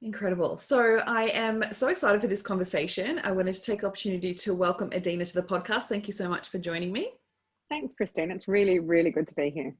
Incredible. So I am so excited for this conversation. I wanted to take the opportunity to welcome Adina to the podcast. Thank you so much for joining me. Thanks, Christine. It's really, really good to be here.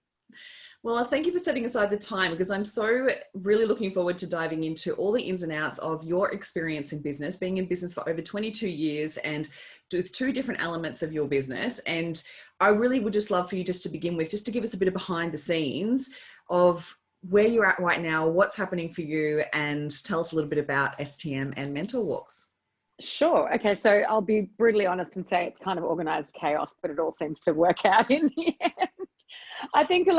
Well, thank you for setting aside the time because I'm so really looking forward to diving into all the ins and outs of your experience in business, being in business for over 22 years and with two different elements of your business. And I really would just love for you just to begin with, just to give us a bit of behind the scenes of where you're at right now, what's happening for you, and tell us a little bit about STM and Mentor Walks. Sure. Okay. So I'll be brutally honest and say it's kind of organized chaos, but it all seems to work out in the end. I think a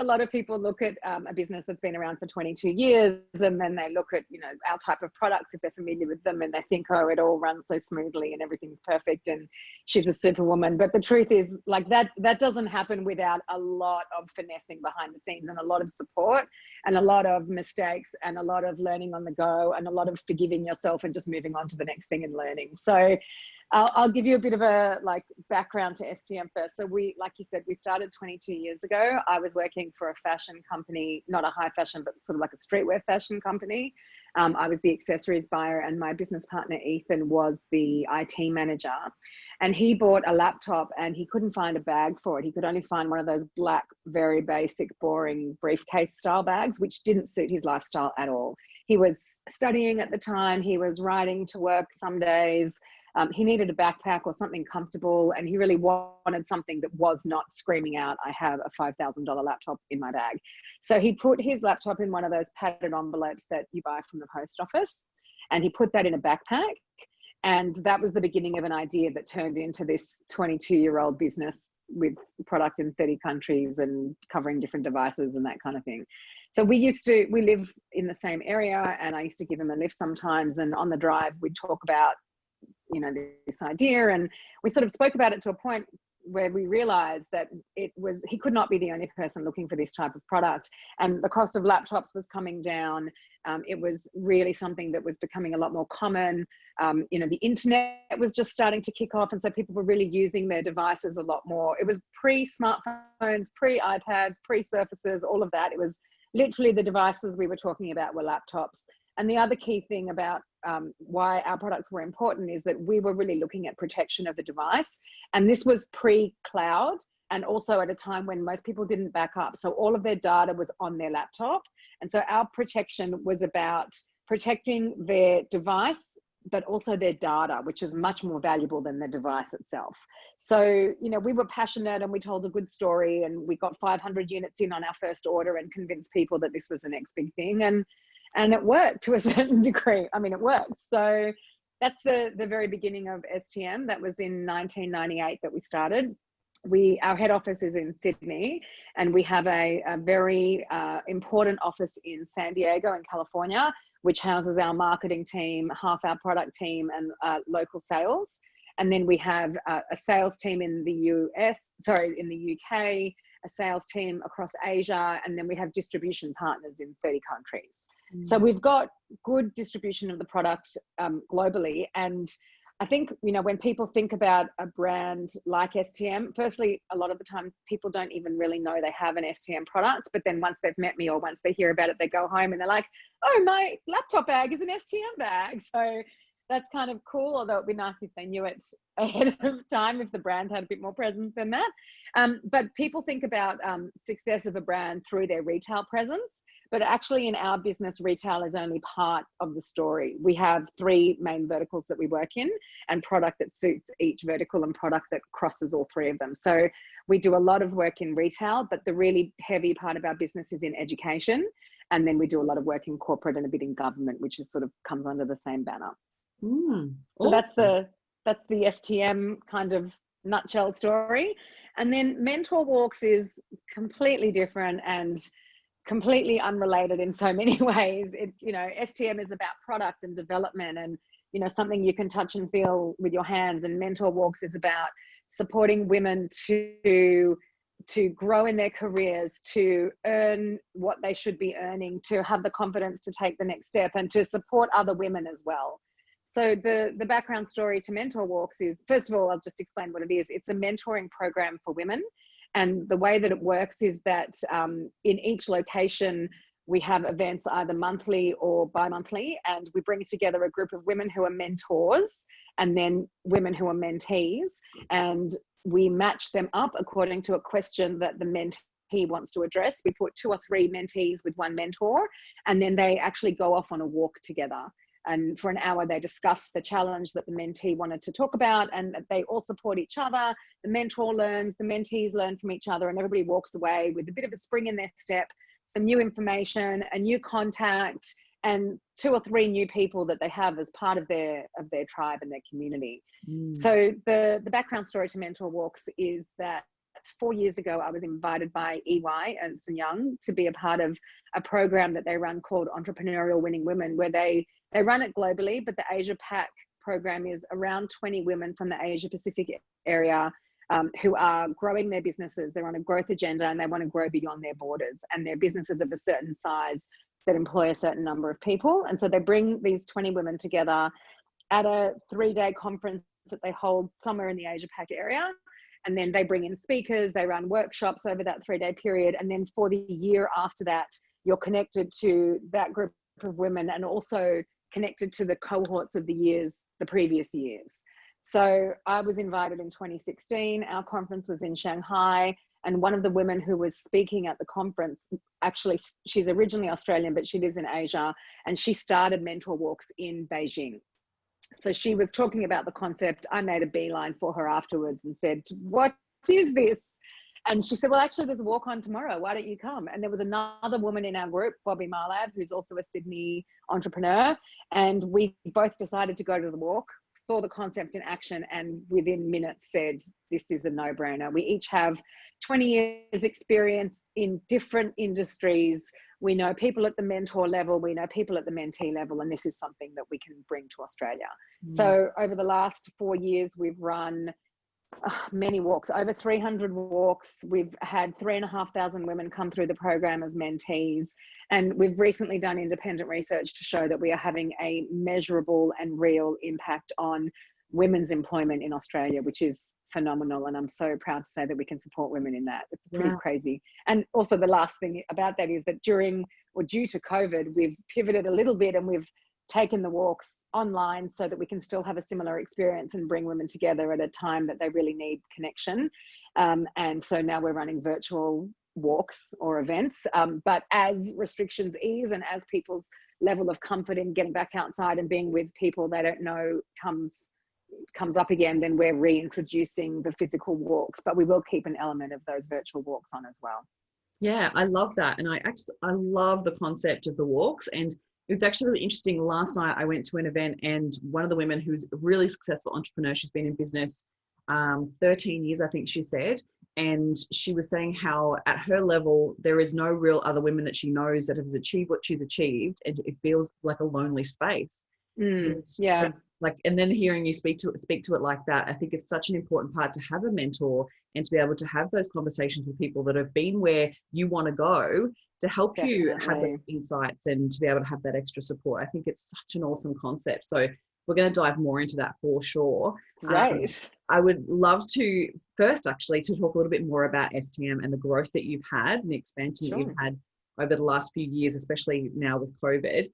lot of people look at a business that's been around for 22 years and then they look at, our type of products if they're familiar with them and they think, oh, it all runs so smoothly and everything's perfect and she's a superwoman. But the truth is that doesn't happen without a lot of finessing behind the scenes and a lot of support and a lot of mistakes and a lot of learning on the go and a lot of forgiving yourself and just moving on to the next thing and learning. So I'll give you a bit of a background to STM first. So like you said, we started 22 years ago. I was working for a fashion company, not a high fashion, but sort of like a streetwear fashion company. I was the accessories buyer and my business partner, Ethan, was the IT manager. And he bought a laptop and he couldn't find a bag for it. He could only find one of those black, very basic, boring briefcase style bags, which didn't suit his lifestyle at all. He was studying at the time. He was riding to work some days. He needed a backpack or something comfortable, and he really wanted something that was not screaming out, I have a $5,000 laptop in my bag. So he put his laptop in one of those padded envelopes that you buy from the post office, and he put that in a backpack. And that was the beginning of an idea that turned into this 22-year-old business with product in 30 countries and covering different devices and that kind of thing. So we live in the same area, and I used to give him a lift sometimes, and on the drive we'd talk about this idea, and we sort of spoke about it to a point where we realized that he could not be the only person looking for this type of product, and the cost of laptops was coming down. It was really something that was becoming a lot more common. The internet was just starting to kick off, and so people were really using their devices a lot more. It was pre-smartphones, pre-iPads, pre-Surfaces, all of that. It was literally the devices we were talking about were laptops. And the other key thing about why our products were important is that we were really looking at protection of the device. And this was pre-cloud and also at a time when most people didn't back up. So all of their data was on their laptop. And so our protection was about protecting their device, but also their data, which is much more valuable than the device itself. So, we were passionate and we told a good story, and we got 500 units in on our first order and convinced people that this was the next big thing. And it worked to a certain degree. I mean, it worked. So that's the very beginning of STM. That was in 1998 that we started. Our head office is in Sydney, and we have a very important office in San Diego in California, which houses our marketing team, half our product team, and local sales. And then we have a sales team in the UK, a sales team across Asia, and then we have distribution partners in 30 countries. So we've got good distribution of the product globally. And I think, when people think about a brand like STM, firstly, a lot of the time people don't even really know they have an STM product. But then once they've met me or once they hear about it, they go home and they're like, oh, my laptop bag is an STM bag. So that's kind of cool, although it'd be nice if they knew it ahead of time, if the brand had a bit more presence than that. But people think about success of a brand through their retail presence. But actually in our business, retail is only part of the story. We have 3 main verticals that we work in, and product that suits each vertical and product that crosses all 3 of them. So we do a lot of work in retail, but the really heavy part of our business is in education. And then we do a lot of work in corporate and a bit in government, which is sort of comes under the same banner. So that's the STM kind of nutshell story. And then Mentor Walks is completely different and completely unrelated in so many ways. It's, STM is about product and development and, something you can touch and feel with your hands. And Mentor Walks is about supporting women to grow in their careers, to earn what they should be earning, to have the confidence to take the next step and to support other women as well. So the background story to Mentor Walks is, first of all, I'll just explain what it is. It's a mentoring program for women. And the way that it works is that in each location, We have events either monthly or bi-monthly, and we bring together a group of women who are mentors and then women who are mentees, and we match them up according to a question that the mentee wants to address. We put 2 or 3 mentees with 1 mentor, and then they actually go off on a walk together. And for an hour, they discuss the challenge that the mentee wanted to talk about, and they all support each other. The mentor learns, the mentees learn from each other, and everybody walks away with a bit of a spring in their step, some new information, a new contact, and 2 or 3 new people that they have as part of their tribe and their community. So the background story to Mentor Walks is that 4 years ago, I was invited by EY, Ernst & Young, to be a part of a program that they run called Entrepreneurial Winning Women, where they run it globally, but the Asia Pac program is around 20 women from the Asia Pacific area who are growing their businesses. They're on a growth agenda and they want to grow beyond their borders, and their businesses of a certain size that employ a certain number of people. And so they bring these 20 women together at a 3-day conference that they hold somewhere in the Asia Pac area. And then they bring in speakers, they run workshops over that 3-day period. And then for the year after that, you're connected to that group of women and also connected to the cohorts of the previous years. So I was invited in 2016. Our conference was in Shanghai. And one of the women who was speaking at the conference, actually, she's originally Australian, but she lives in Asia. And she started Mentor Walks in Beijing. So she was talking about the concept. I made a beeline for her afterwards and said, "What is this?" And she said, "Well, actually, there's a walk on tomorrow. Why don't you come?" And there was another woman in our group, Bobby Marlab, who's also a Sydney entrepreneur. And we both decided to go to the walk, saw the concept in action, and within minutes said, "This is a no-brainer." We each have 20 years experience in different industries. We know people at the mentor level, we know people at the mentee level, and this is something that we can bring to Australia. So over the last 4 years, we've run many walks, over 300 walks. We've had 3,500 women come through the program as mentees. And we've recently done independent research to show that we are having a measurable and real impact on women's employment in Australia, which is phenomenal. And I'm so proud to say that we can support women in that. It's pretty crazy. And also the last thing about that is that due to COVID, we've pivoted a little bit and we've taken the walks online so that we can still have a similar experience and bring women together at a time that they really need connection. And so now we're running virtual walks or events. But as restrictions ease and as people's level of comfort in getting back outside and being with people they don't know comes up again, then we're reintroducing the physical walks, but we will keep an element of those virtual walks on as well. Yeah, I love that. And I love the concept of the walks. And it's actually really interesting. Last night I went to an event, and one of the women who's a really successful entrepreneur, she's been in business 13 years, I think she said. And she was saying how at her level, there is no real other women that she knows that has achieved what she's achieved. And it feels like a lonely space. Yeah. And then hearing you speak to it like that, I think it's such an important part to have a mentor and to be able to have those conversations with people that have been where you want to go, to help you have those insights and to be able to have that extra support. I think it's such an awesome concept. So we're going to dive more into that for sure. Right. I would love to first actually to talk a little bit more about STM and the growth that you've had and the expansion that you've had over the last few years, especially now with COVID.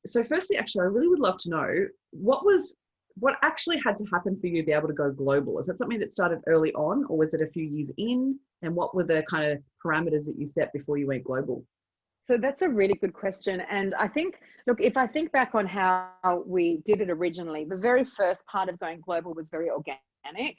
So firstly, actually, I really would love to know what actually had to happen for you to be able to go global. Is that something that started early on, or was it a few years in? And what were the kind of parameters that you set before you went global? So that's a really good question. And I think, look, if I think back on how we did it originally, the very first part of going global was very organic.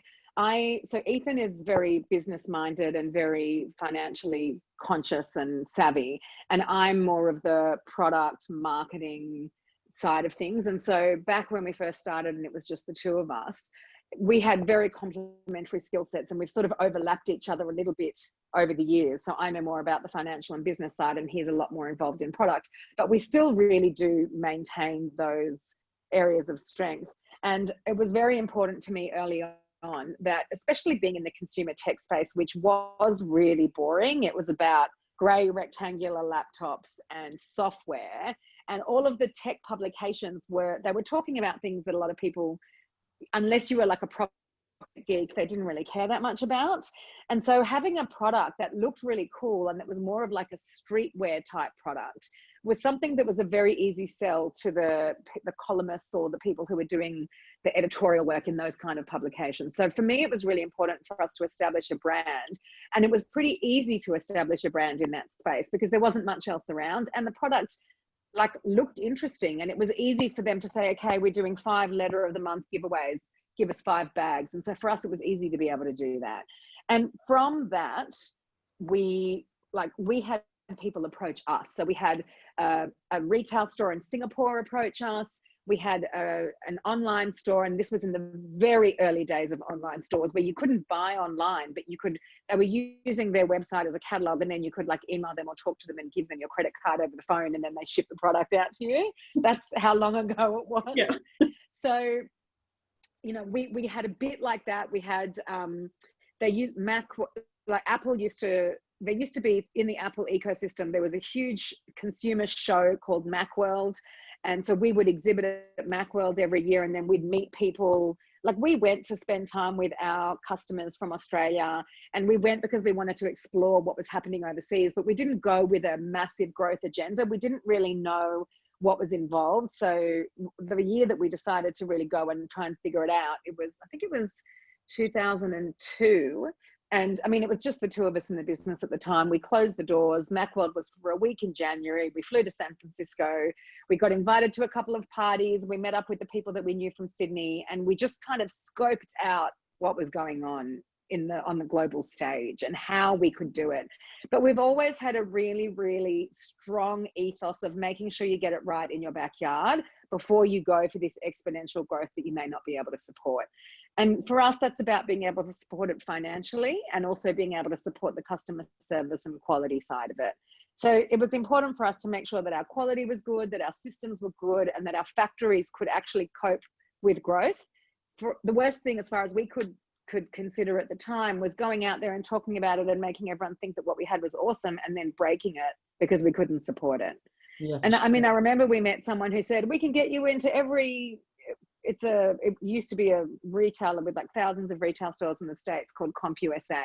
So Ethan is very business minded and very financially conscious and savvy. And I'm more of the product marketing side of things. And so back when we first started and it was just the two of us, we had very complementary skill sets, and we've sort of overlapped each other a little bit over the years. So I know more about the financial and business side, and he's a lot more involved in product, but we still really do maintain those areas of strength. And it was very important to me early on that, especially being in the consumer tech space, which was really boring. It was about grey rectangular laptops and software, and all of the tech publications were talking about things that a lot of people, unless you were like a proper geek they didn't really care that much about. And so having a product that looked really cool and that was more of like a streetwear type product was something that was a very easy sell to the columnists or the people who were doing the editorial work in those kind of publications. So for me, it was really important for us to establish a brand. And it was pretty easy to establish a brand in that space because there wasn't much else around. And the product like looked interesting. And it was easy for them to say, okay, we're doing 5 letter of the month giveaways, give us 5 bags. And so for us, it was easy to be able to do that. And from that, we had people approach us. So we had a retail store in Singapore approach us. We had an online store, and this was in the very early days of online stores where you couldn't buy online, but they were using their website as a catalog, and then you could like email them or talk to them and give them your credit card over the phone, and then they ship the product out to you. That's how long ago it was. Yeah. So, you know, we had a bit like that. We had, they used Mac, like Apple there used to be in the Apple ecosystem, there was a huge consumer show called Macworld. And so we would exhibit at Macworld every year, and then we'd meet people. Like we went to spend time with our customers from Australia, and we went because we wanted to explore what was happening overseas, but we didn't go with a massive growth agenda. We didn't really know what was involved. So the year that we decided to really go and try and figure it out, I think it was 2002. And I mean, it was just the two of us in the business at the time. We closed the doors. Macworld was for a week in January. We flew to San Francisco. We got invited to a couple of parties. We met up with the people that we knew from Sydney, and we just kind of scoped out what was going on on the global stage and how we could do it. But we've always had a really, really strong ethos of making sure you get it right in your backyard before you go for this exponential growth that you may not be able to support. And for us, that's about being able to support it financially and also being able to support the customer service and quality side of it. So it was important for us to make sure that our quality was good, that our systems were good, and that our factories could actually cope with growth. For the worst thing, as far as we could consider at the time, was going out there and talking about it and making everyone think that what we had was awesome and then breaking it because we couldn't support it. Yeah, and I mean, I remember we met someone who said, we can get you into it used to be a retailer with like thousands of retail stores in the States called CompUSA.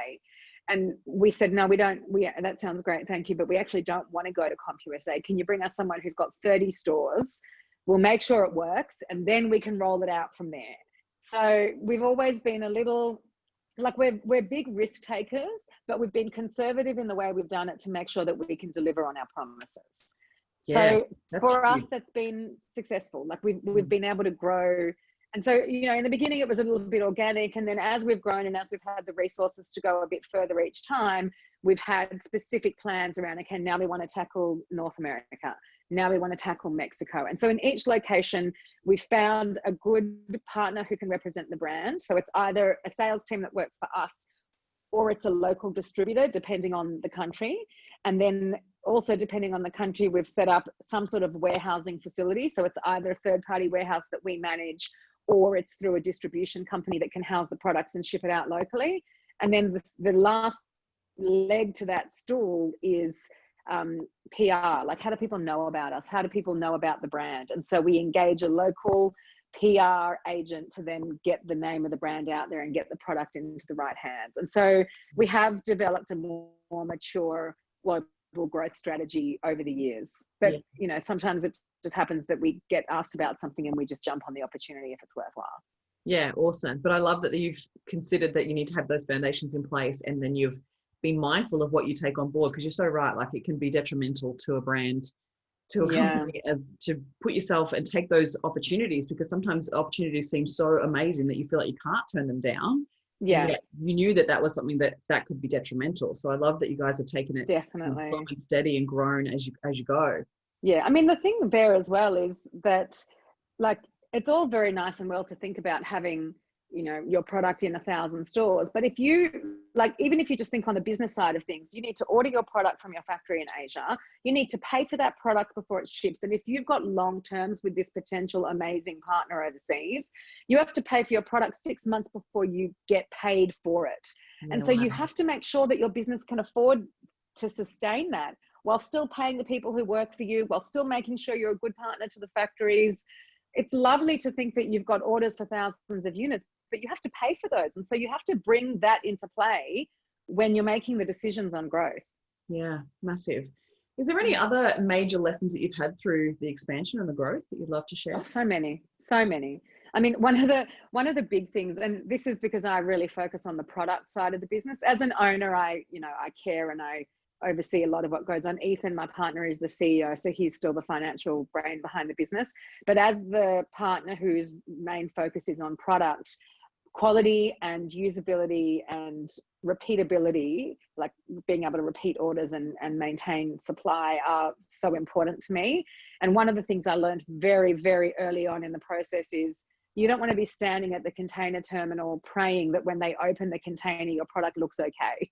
And we said, no, that sounds great, thank you, but we actually don't want to go to CompUSA. Can you bring us someone who's got 30 stores? We'll make sure it works, and then we can roll it out from there. So we've always been a little, like we're big risk takers, but we've been conservative in the way we've done it to make sure that we can deliver on our promises. Yeah, so for us, that's been successful. Like we've been able to grow. And so, you know, in the beginning, it was a little bit organic. And then as we've grown and as we've had the resources to go a bit further each time, we've had specific plans around, okay, now we want to tackle North America. Now we want to tackle Mexico. And so in each location, we found a good partner who can represent the brand. So it's either a sales team that works for us, or it's a local distributor, depending on the country. And then also depending on the country, we've set up some sort of warehousing facility. So it's either a third-party warehouse that we manage, or it's through a distribution company that can house the products and ship it out locally. And then the last leg to that stool is PR. Like, how do people know about us? How do people know about the brand? And so we engage a local PR agent to then get the name of the brand out there and get the product into the right hands. And so we have developed a more mature global growth strategy over the years. But, yeah, you know, sometimes it just happens that we get asked about something and we just jump on the opportunity if it's worthwhile. Yeah, awesome. But I love that you've considered that you need to have those foundations in place, and then you've been mindful of what you take on board, because you're so right. Like, it can be detrimental to a brand, to a company, to put yourself and take those opportunities, because sometimes opportunities seem so amazing that you feel like you can't turn them down. Yeah, you knew that was something that could be detrimental. So I love that you guys have taken it definitely slow and steady and grown as you go. Yeah, I mean, the thing there as well is that, like, it's all very nice and well to think about having, you know, your product in 1,000 stores. But if you, like, even if you just think on the business side of things, you need to order your product from your factory in Asia. You need to pay for that product before it ships. And if you've got long terms with this potential amazing partner overseas, you have to pay for your product 6 months before you get paid for it. And so you have to make sure that your business can afford to sustain that while still paying the people who work for you, while still making sure you're a good partner to the factories. It's lovely to think that you've got orders for thousands of units, but you have to pay for those. And so you have to bring that into play when you're making the decisions on growth. Yeah, massive. Is there any other major lessons that you've had through the expansion and the growth that you'd love to share? Oh, so many, so many. I mean, one of the big things, and this is because I really focus on the product side of the business. As an owner, I care and I oversee a lot of what goes on. Ethan, my partner, is the CEO, so he's still the financial brain behind the business. But as the partner whose main focus is on product, quality and usability and repeatability, like being able to repeat orders and maintain supply, are so important to me. And one of the things I learned very, very early on in the process is you don't want to be standing at the container terminal praying that when they open the container, your product looks okay.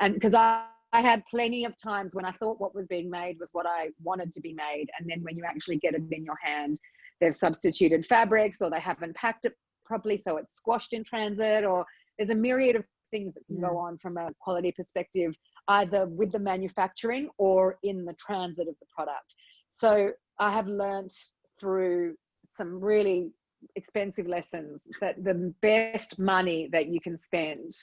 And because I had plenty of times when I thought what was being made was what I wanted to be made. And then when you actually get it in your hand, they've substituted fabrics, or they haven't packed it properly, so it's squashed in transit, or there's a myriad of things that can go on from a quality perspective, either with the manufacturing or in the transit of the product. So I have learned through some really expensive lessons that the best money that you can spend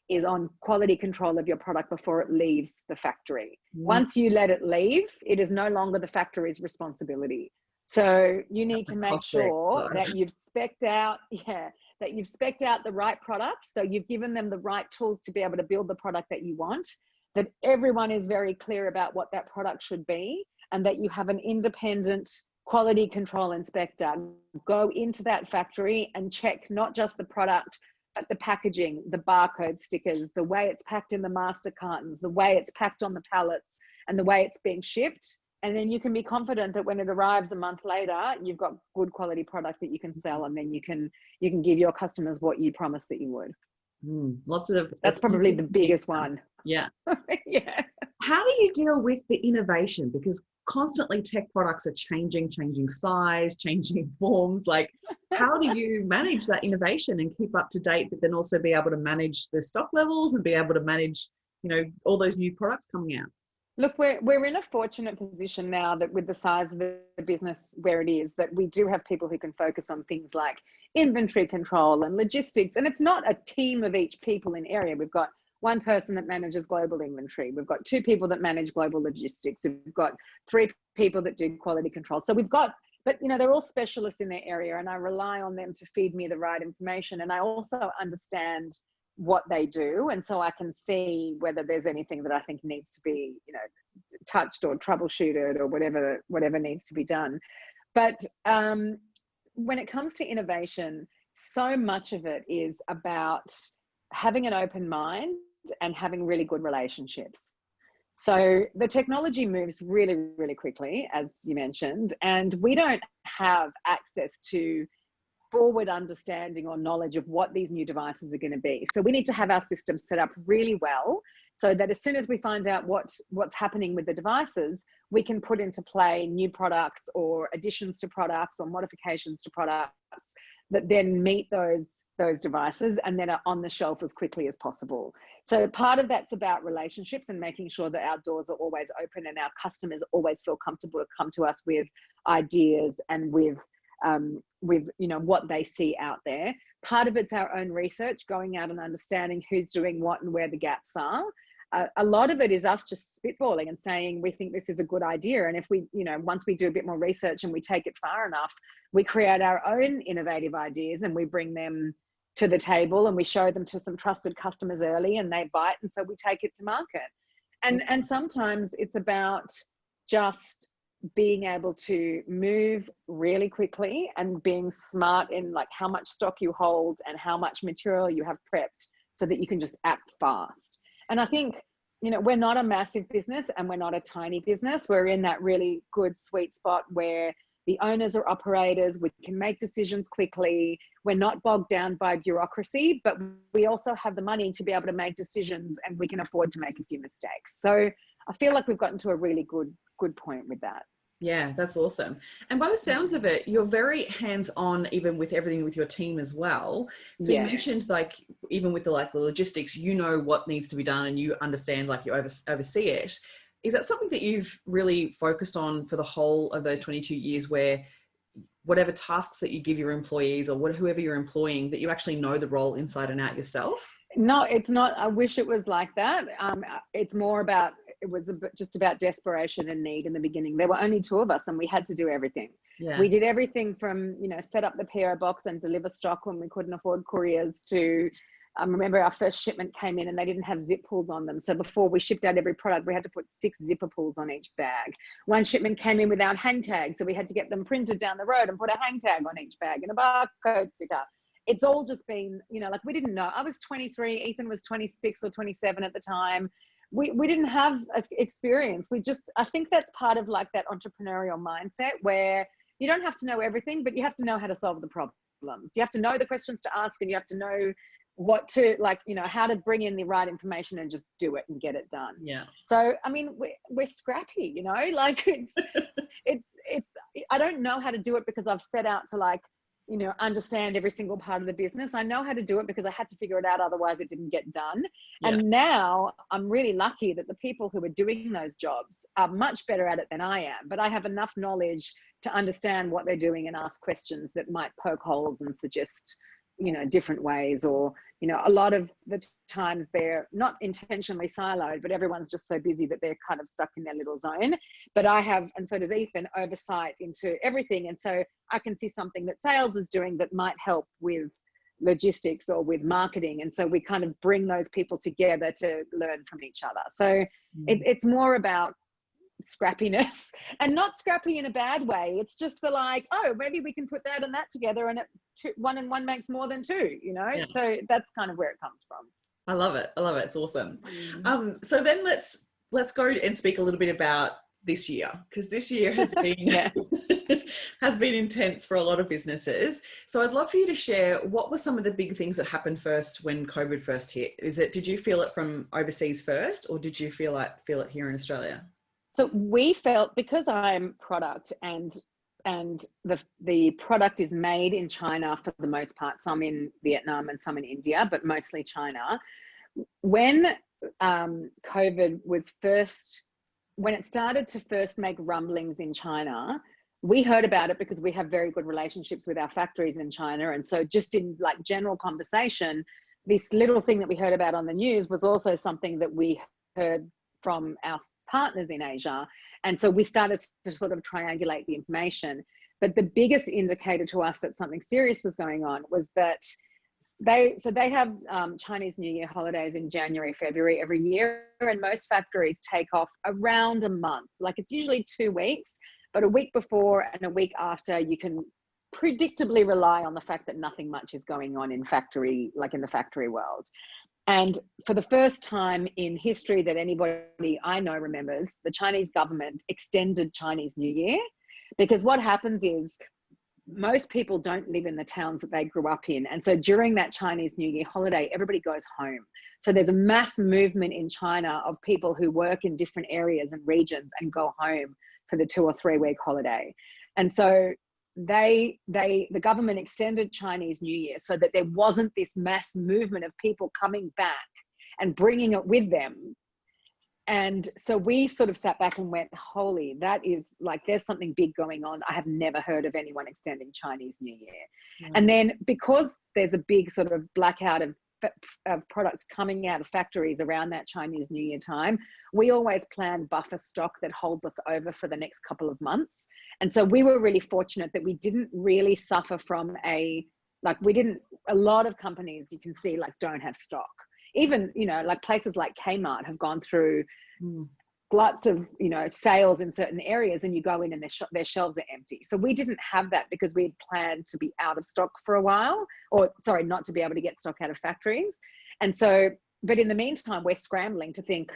is on quality control of your product before it leaves the factory. Once you let it leave, it is no longer the factory's responsibility. So you need to make sure that you've spec'd out, that you've spec'd out the right product. So you've given them the right tools to be able to build the product that you want, that everyone is very clear about what that product should be, and that you have an independent quality control inspector go into that factory and check not just the product, but the packaging, the barcode stickers, the way it's packed in the master cartons, the way it's packed on the pallets, and the way it's being shipped. And then you can be confident that when it arrives a month later, you've got good quality product that you can sell, and then you can give your customers what you promised that you would. That's probably the biggest one. Yeah. Yeah. How do you deal with the innovation? Because constantly tech products are changing size, changing forms. Like, how do you manage that innovation and keep up to date, but then also be able to manage the stock levels and be able to manage, all those new products coming out? Look, we're in a fortunate position now that with the size of the business where it is, that we do have people who can focus on things like inventory control and logistics. And it's not a team of each people in area. We've got one person that manages global inventory. We've got two people that manage global logistics. We've got three people that do quality control. So but they're all specialists in their area, and I rely on them to feed me the right information. And I also understand what they do, and so I can see whether there's anything that I think needs to be touched or troubleshooted or whatever needs to be done. But when it comes to innovation, so much of it is about having an open mind and having really good relationships. So the technology moves really, really quickly, as you mentioned, and we don't have access to forward understanding or knowledge of what these new devices are going to be. So we need to have our systems set up really well so that as soon as we find out what's happening with the devices, we can put into play new products or additions to products or modifications to products that then meet those devices and then are on the shelf as quickly as possible. So part of that's about relationships and making sure that our doors are always open and our customers always feel comfortable to come to us with ideas and with what they see out there. Part of it's our own research, going out and understanding who's doing what and where the gaps are. A lot of it is us just spitballing and saying, we think this is a good idea. And if we, once we do a bit more research and we take it far enough, we create our own innovative ideas and we bring them to the table and we show them to some trusted customers early and they bite. And so we take it to market. And sometimes it's about just being able to move really quickly and being smart in like how much stock you hold and how much material you have prepped so that you can just act fast. And I think, we're not a massive business and we're not a tiny business. We're in that really good sweet spot where the owners are operators. We can make decisions quickly. We're not bogged down by bureaucracy, but we also have the money to be able to make decisions and we can afford to make a few mistakes. So I feel like we've gotten to a really good point with that. Yeah, that's awesome. And by the sounds of it, you're very hands-on even with everything with your team as well. So you mentioned even with the logistics, what needs to be done and you understand, you oversee it. Is that something that you've really focused on for the whole of those 22 years where whatever tasks that you give your employees or whoever you're employing, that you actually know the role inside and out yourself? No, it's not. I wish it was like that. It's more about, it was just about desperation and need in the beginning. There were only two of us and we had to do everything. Yeah. We did everything from, set up the PO box and deliver stock when we couldn't afford couriers to, remember our first shipment came in and they didn't have zip pulls on them. So before we shipped out every product, we had to put 6 zipper pulls on each bag. One shipment came in without hang tags. So we had to get them printed down the road and put a hang tag on each bag and a barcode sticker. It's all just been, like we didn't know. I was 23, Ethan was 26 or 27 at the time. We didn't have experience. I think that's part of like that entrepreneurial mindset where you don't have to know everything, but you have to know how to solve the problems. You have to know the questions to ask and you have to know what to how to bring in the right information and just do it and get it done. Yeah. So, I mean, we're scrappy, like it's, I don't know how to do it because I've set out to understand every single part of the business. I know how to do it because I had to figure it out. Otherwise it didn't get done. Yeah. And now I'm really lucky that the people who are doing those jobs are much better at it than I am, but I have enough knowledge to understand what they're doing and ask questions that might poke holes and suggest, different ways, or, a lot of the times they're not intentionally siloed, but everyone's just so busy that they're kind of stuck in their little zone. But I have, and so does Ethan, oversight into everything. And so I can see something that sales is doing that might help with logistics or with marketing. And so we kind of bring those people together to learn from each other. So it's more about scrappiness, and not scrappy in a bad way. It's just maybe we can put that and that together and one and one makes more than two, Yeah. So that's kind of where it comes from. I love it. It's awesome. So then let's go and speak a little bit about this year, because this year has been has been intense for a lot of businesses. So I'd love for you to share what were some of the big things that happened first when COVID first hit. Did you feel it from overseas first, or did you feel it here in Australia? So we felt, because I'm product and the product is made in China for the most part, some in Vietnam and some in India, but mostly China. When COVID was when it started to first make rumblings in China, we heard about it because we have very good relationships with our factories in China. And so just in general conversation, this little thing that we heard about on the news was also something that we heard from our partners in Asia. And so we started to sort of triangulate the information. But the biggest indicator to us that something serious was going on was that they have Chinese New Year holidays in January, February every year. And most factories take off around a month. It's usually 2 weeks, but a week before and a week after, you can predictably rely on the fact that nothing much is going on in the factory world. And for the first time in history that anybody I know remembers, the Chinese government extended Chinese New Year, because what happens is most people don't live in the towns that they grew up in. And so during that Chinese New Year holiday, everybody goes home. So there's a mass movement in China of people who work in different areas and regions and go home for the 2 or 3 week holiday. And so the government extended Chinese New Year so that there wasn't this mass movement of people coming back and bringing it with them. And so we sort of sat back and went, holy, that is there's something big going on. I have never heard of anyone extending Chinese New Year. And then because there's a big sort of blackout of products coming out of factories around that Chinese New Year time, we always plan buffer stock that holds us over for the next couple of months. And so we were really fortunate that we didn't really suffer from a lot of companies you can see don't have stock. Even, places like Kmart have gone through gluts of, sales in certain areas, and you go in and their shelves are empty. So we didn't have that because we had planned to be out of stock for a while, not to be able to get stock out of factories. And so, but in the meantime, we're scrambling to think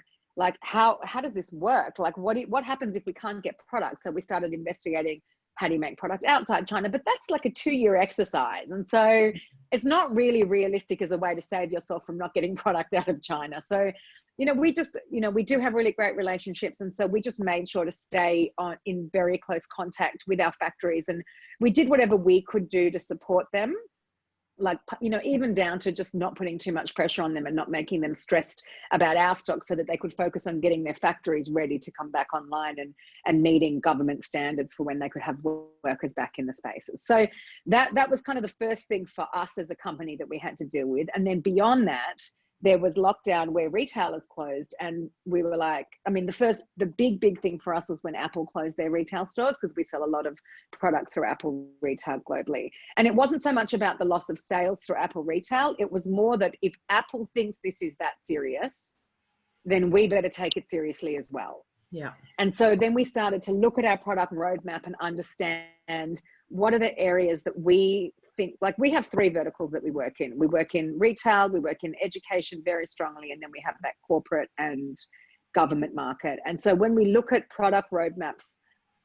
how does this work? What happens if we can't get product? So we started investigating, how do you make product outside China? But that's a 2-year exercise. And so it's not really realistic as a way to save yourself from not getting product out of China. So, we just, we do have really great relationships. And so we just made sure to stay in very close contact with our factories. And we did whatever we could do to support them. like, you know, even down to just not putting too much pressure on them and not making them stressed about our stock, so that they could focus on getting their factories ready to come back online and meeting government standards for when they could have workers back in the spaces. So that was kind of the first thing for us as a company that we had to deal with. And then beyond that, there was lockdown where retailers closed, and we were like, I mean, the big thing for us was when Apple closed their retail stores, because we sell a lot of product through Apple retail globally. And it wasn't so much about the loss of sales through Apple retail. It was more that if Apple thinks this is that serious, then we better take it seriously as well. Yeah. And so then we started to look at our product roadmap and understand what are the areas that we think, like, we have 3 verticals that we work in. We work in retail, we work in education very strongly, and then we have that corporate and government market. And so when we look at product roadmaps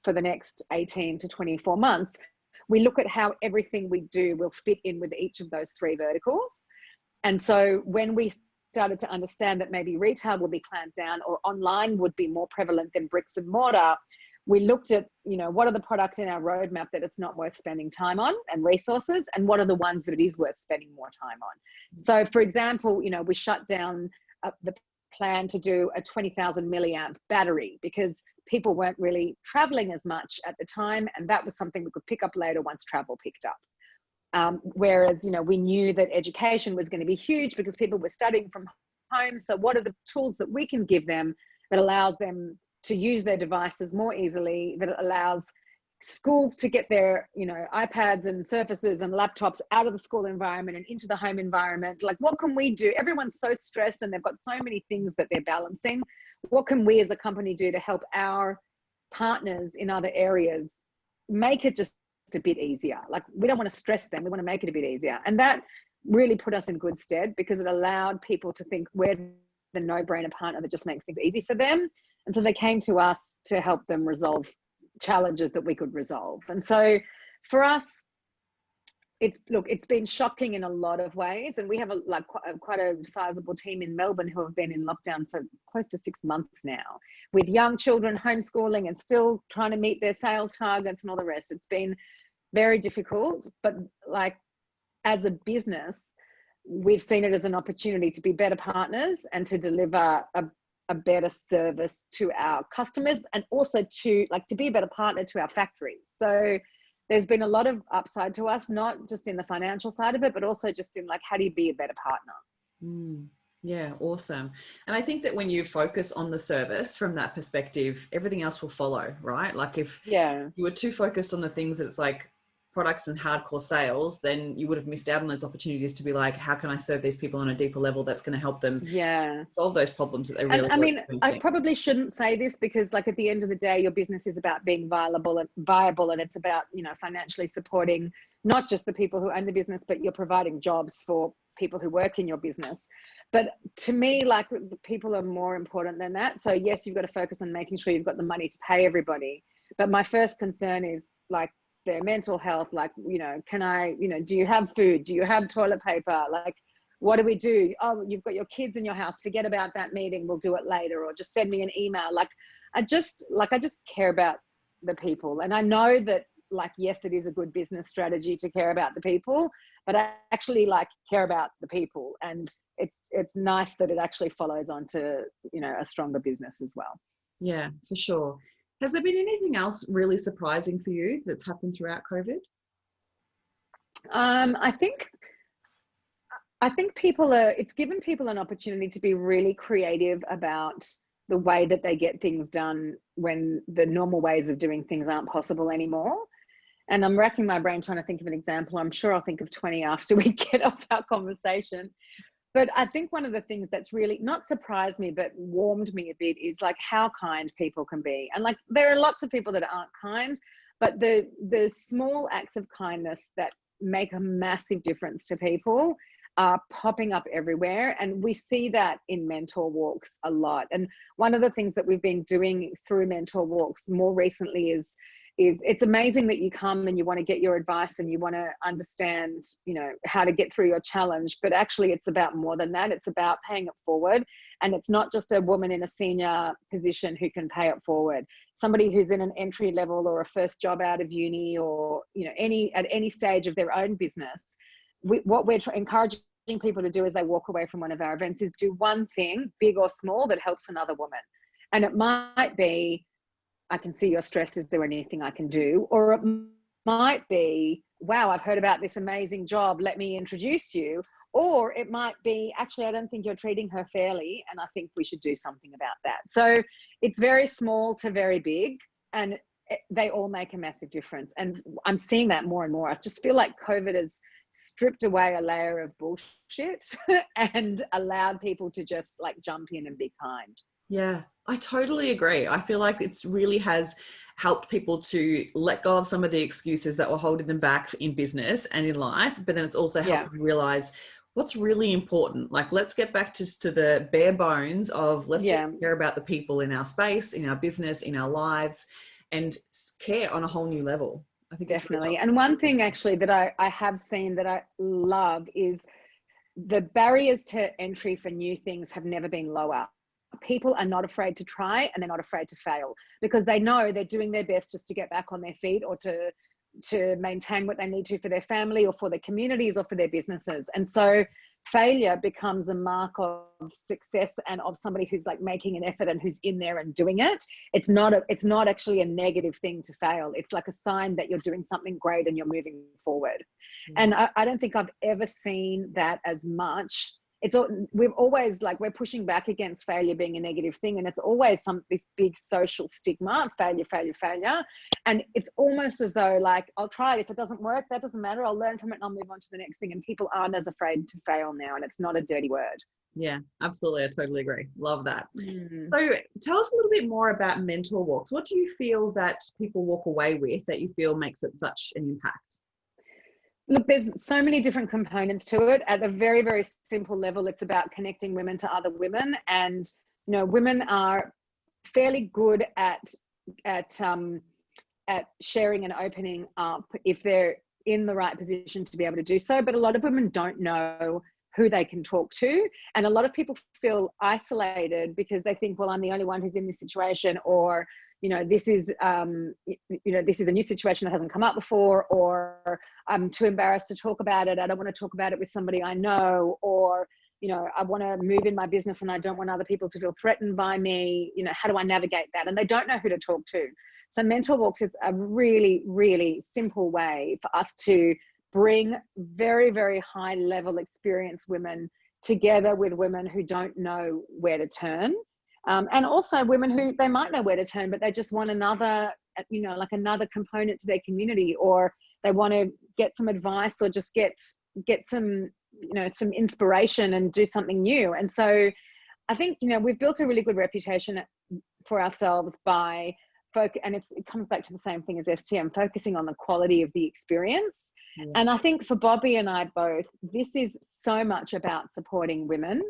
for the next 18 to 24 months, we look at how everything we do will fit in with each of those 3 verticals. And so when we started to understand that maybe retail would be clamped down or online would be more prevalent than bricks and mortar, we looked at, you know, what are the products in our roadmap that it's not worth spending time on and resources, and what are the ones that it is worth spending more time on. So for example, you know, we shut down the plan to do a 20,000 milliamp battery because people weren't really traveling as much at the time, and that was something we could pick up later once travel picked up. Whereas, you know, we knew that education was going to be huge because people were studying from home. So what are the tools that we can give them that allows them to use their devices more easily, that allows schools to get their, you know, iPads and Surfaces and laptops out of the school environment and into the home environment? Like, what can we do? Everyone's so stressed and they've got so many things that they're balancing. What can we as a company do to help our partners in other areas make it just a bit easier? Like, we don't want to stress them, we want to make it a bit easier. And that really put us in good stead, because it allowed people to think we're the no-brainer partner that just makes things easy for them. And so they came to us to help them resolve challenges that we could resolve. And so for us, it's been shocking in a lot of ways. And we have quite a sizable team in Melbourne who have been in lockdown for close to 6 months now, with young children homeschooling and still trying to meet their sales targets and all the rest. It's been very difficult, but like, as a business, we've seen it as an opportunity to be better partners and to deliver a better service to our customers, and also to be a better partner to our factories. So there's been a lot of upside to us, not just in the financial side of it, but also just in like, how do you be a better partner? Yeah, awesome. And I think that when you focus on the service from that perspective, everything else will follow, right? Like, if you were too focused on the things that it's like products and hardcore sales, then you would have missed out on those opportunities to be like, how can I serve these people on a deeper level that's going to help them solve those problems that they really and I mean, I probably shouldn't say this, because like, at the end of the day, your business is about being viable, and it's about, you know, financially supporting not just the people who own the business, but you're providing jobs for people who work in your business. But to me, like, people are more important than that. So yes, you've got to focus on making sure you've got the money to pay everybody. But my first concern is like their mental health. Like, you know, do you have food? Do you have toilet paper? Like, what do we do? Oh, you've got your kids in your house. Forget about that meeting. We'll do it later, or just send me an email. Like, I just care about the people. And I know that, like, yes, it is a good business strategy to care about the people, but I actually care about the people. And it's nice that it actually follows on to, you know, a stronger business as well. Yeah, for sure. Has there been anything else really surprising for you that's happened throughout COVID? I think it's given people an opportunity to be really creative about the way that they get things done when the normal ways of doing things aren't possible anymore. And I'm racking my brain trying to think of an example. I'm sure I'll think of 20 after we get off our conversation. But I think one of the things that's really not surprised me, but warmed me a bit, is like how kind people can be. And like, there are lots of people that aren't kind, but the small acts of kindness that make a massive difference to people are popping up everywhere. And we see that in mentor walks a lot. And one of the things that we've been doing through mentor walks more recently is it's amazing that you come and you want to get your advice and you want to understand, you know, how to get through your challenge. But actually, it's about more than that. It's about paying it forward. And it's not just a woman in a senior position who can pay it forward. Somebody who's in an entry level or a first job out of uni, or, you know, at any stage of their own business, what we're encouraging people to do as they walk away from one of our events is do one thing, big or small, that helps another woman. And it might be, I can see you're stressed, is there anything I can do? Or it might be, wow, I've heard about this amazing job, let me introduce you. Or it might be, actually, I don't think you're treating her fairly, and I think we should do something about that. So it's very small to very big, and they all make a massive difference. And I'm seeing that more and more. I just feel like COVID has stripped away a layer of bullshit and allowed people to just like jump in and be kind. Yeah, I totally agree. I feel like it really has helped people to let go of some of the excuses that were holding them back in business and in life, but then it's also helped them realize what's really important. Like, let's get back to the bare bones of let's just care about the people in our space, in our business, in our lives, and care on a whole new level. I think definitely. And one thing actually that I have seen that I love is the barriers to entry for new things have never been lower. People are not afraid to try, and they're not afraid to fail, because they know they're doing their best just to get back on their feet, or to maintain what they need to for their family or for their communities or for their businesses. And so failure becomes a mark of success and of somebody who's like making an effort and who's in there and doing it. It's not actually a negative thing to fail. It's like a sign that you're doing something great and you're moving forward. And I don't think I've ever seen that as much. We've always, like, we're pushing back against failure being a negative thing, and it's always this big social stigma, failure. And it's almost as though, like, I'll try it. If it doesn't work, that doesn't matter. I'll learn from it and I'll move on to the next thing. And people aren't as afraid to fail now, and it's not a dirty word. Yeah, absolutely. I totally agree. Love that. So tell us a little bit more about mentor walks. What do you feel that people walk away with that you feel makes it such an impact? Look, there's so many different components to it. At a very, very simple level, it's about connecting women to other women. And, you know, women are fairly good at sharing and opening up if they're in the right position to be able to do so. But a lot of women don't know who they can talk to. And a lot of people feel isolated because they think, well, I'm the only one who's in this situation, or, this is a new situation that hasn't come up before, or I'm too embarrassed to talk about it. I don't want to talk about it with somebody I know, or, I want to move in my business and I don't want other people to feel threatened by me. How do I navigate that? And they don't know who to talk to. So Mentor Walks is a really, really simple way for us to bring very, very high level experienced women together with women who don't know where to turn. And also women who they might know where to turn, but they just want another, like another component to their community, or they want to get some advice, or just get some, some inspiration and do something new. And so I think, we've built a really good reputation for ourselves by and it comes back to the same thing as STM, focusing on the quality of the experience. And I think for Bobby and I both, this is so much about supporting women,